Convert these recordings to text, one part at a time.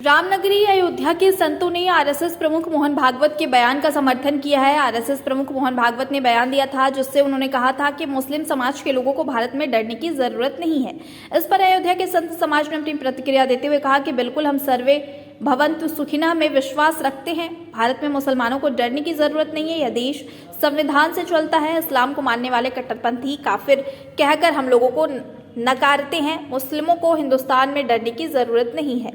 रामनगरी अयोध्या के संतों ने आरएसएस प्रमुख मोहन भागवत के बयान का समर्थन किया है। आरएसएस प्रमुख मोहन भागवत ने बयान दिया था जिससे उन्होंने कहा था कि मुस्लिम समाज के लोगों को भारत में डरने की जरूरत नहीं है। इस पर अयोध्या के संत समाज ने अपनी प्रतिक्रिया देते हुए कहा कि बिल्कुल हम सर्वे भवन्तु सुखिनः में विश्वास रखते हैं। भारत में मुसलमानों को डरने की जरूरत नहीं है। यह देश संविधान से चलता है। इस्लाम को मानने वाले कट्टरपंथी काफिर कहकर हम लोगों को नकारते हैं। मुस्लिमों को हिंदुस्तान में डरने की जरूरत नहीं है।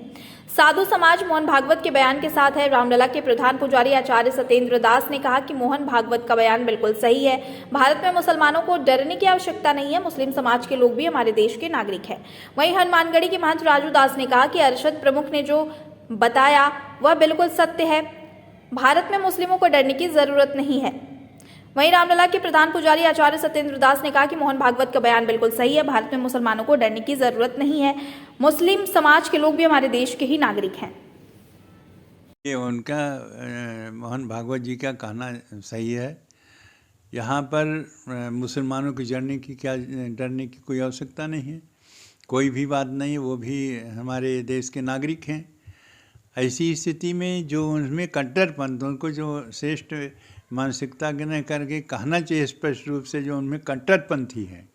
साधु समाज मोहन भागवत के बयान के साथ है। रामलला के प्रधान पुजारी आचार्य सत्येंद्र दास ने कहा कि मोहन भागवत का बयान बिल्कुल सही है। भारत में मुसलमानों को डरने की आवश्यकता नहीं है। मुस्लिम समाज के लोग भी हमारे देश के नागरिक हैं। वहीं हनुमानगढ़ी के महंत राजू दास ने कहा कि अरशद प्रमुख ने जो बताया वह बिल्कुल सत्य है। भारत में मुस्लिमों को डरने की जरूरत नहीं है। वहीं रामलला के प्रधान पुजारी आचार्य सत्येंद्र दास ने कहा कि मोहन भागवत का बयान बिल्कुल सही है। भारत में मुसलमानों को डरने की जरूरत नहीं है। मुस्लिम समाज के लोग भी हमारे देश के ही नागरिक हैं। ये उनका मोहन भागवत जी का कहना सही है। यहाँ पर मुसलमानों की डरने की कोई आवश्यकता नहीं है। कोई भी बात नहीं, वो भी हमारे देश के नागरिक हैं। ऐसी स्थिति में जो उनमें कट्टरपंथ, उनको जो श्रेष्ठ मानसिकता न करके कहना चाहिए स्पष्ट रूप से, जो उनमें कट्टरपंथी हैं,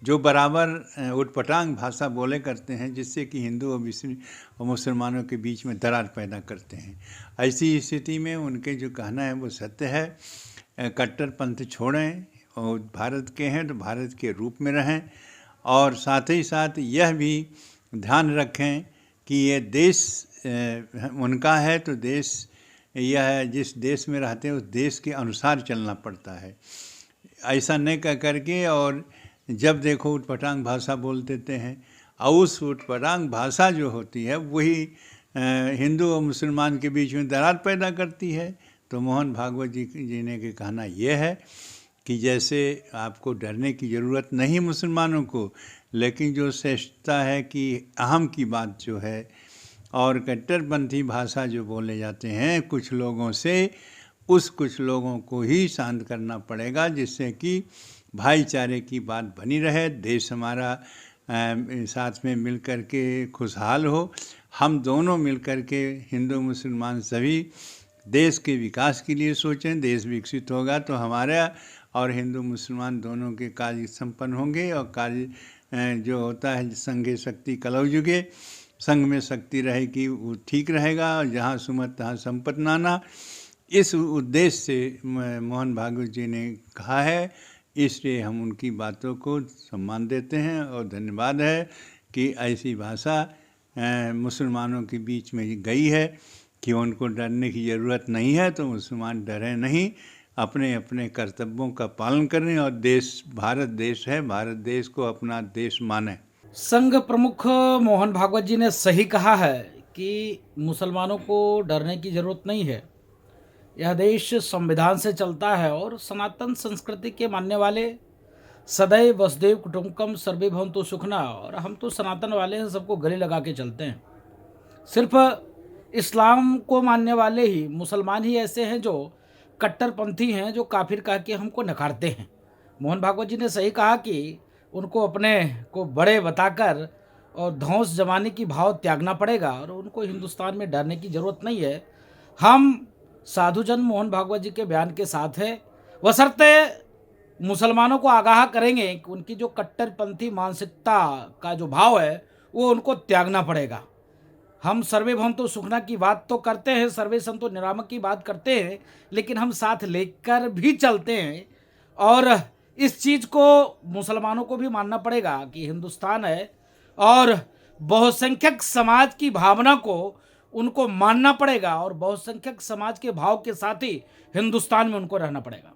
जो बराबर उटपटांग भाषा बोले करते हैं, जिससे कि हिंदू और मुसलमानों के बीच में दरार पैदा करते हैं। ऐसी स्थिति में उनके जो कहना है वो सत्य है। कट्टरपंथ छोड़ें और भारत के हैं तो भारत के रूप में रहें, और साथ ही साथ यह भी ध्यान रखें कि ये देश उनका है तो देश यह जिस देश में रहते हैं उस देश के अनुसार चलना पड़ता है। ऐसा नहीं कह करके और जब देखो उटपटांग भाषा बोल देते हैं, और उस उटपटांग भाषा जो होती है वही हिंदू और मुसलमान के बीच में दरार पैदा करती है। तो मोहन भागवत जी ने के कहना यह है कि जैसे आपको डरने की ज़रूरत नहीं मुसलमानों को, लेकिन जो श्रेष्ठता है कि अहम की बात जो है और कट्टरपंथी भाषा जो बोले जाते हैं कुछ लोगों से, उस कुछ लोगों को ही शांत करना पड़ेगा, जिससे कि भाईचारे की बात बनी रहे, देश हमारा साथ में मिल कर के खुशहाल हो। हम दोनों मिल कर के हिंदू मुसलमान सभी देश के विकास के लिए सोचें। देश विकसित होगा तो हमारा और हिंदू मुसलमान दोनों के कार्य संपन्न होंगे, और कार्य जो होता है संघे शक्ति कलौ युगे, संघ में शक्ति रहेगी वो ठीक रहेगा, और जहाँ सुमत तहाँ संपत्ति नाना। इस उद्देश्य से मोहन भागवत जी ने कहा है, इसलिए हम उनकी बातों को सम्मान देते हैं और धन्यवाद है कि ऐसी भाषा मुसलमानों के बीच में गई है कि उनको डरने की ज़रूरत नहीं है। तो मुसलमान डरें नहीं, अपने अपने कर्तव्यों का पालन करें, और देश भारत देश है, भारत देश को अपना देश माने। संघ प्रमुख मोहन भागवत जी ने सही कहा है कि मुसलमानों को डरने की ज़रूरत नहीं है। यह देश संविधान से चलता है और सनातन संस्कृति के मानने वाले सदैव वसुदेव कुटुंबकम सर्वे भवन्तु सुखिनः, और हम तो सनातन वाले हैं, सबको गले लगा के चलते हैं। सिर्फ इस्लाम को मानने वाले ही मुसलमान ही ऐसे हैं जो कट्टरपंथी हैं, जो काफिर कह के हमको नकारते हैं। मोहन भागवत जी ने सही कहा कि उनको अपने को बड़े बताकर और धौंस जमाने की भाव त्यागना पड़ेगा, और उनको हिंदुस्तान में डरने की ज़रूरत नहीं है। हम साधुजन मोहन भागवत जी के बयान के साथ है, बशर्ते मुसलमानों को आगाह करेंगे कि उनकी जो कट्टरपंथी मानसिकता का जो भाव है वो उनको त्यागना पड़ेगा। हम सर्वे भवन्तु सुखिनः की बात तो करते हैं, सर्वे संतो निरामय की बात करते हैं, लेकिन हम साथ लेकर भी चलते हैं, और इस चीज़ को मुसलमानों को भी मानना पड़ेगा कि हिंदुस्तान है, और बहुसंख्यक समाज की भावना को उनको मानना पड़ेगा, और बहुसंख्यक समाज के भाव के साथ ही हिंदुस्तान में उनको रहना पड़ेगा।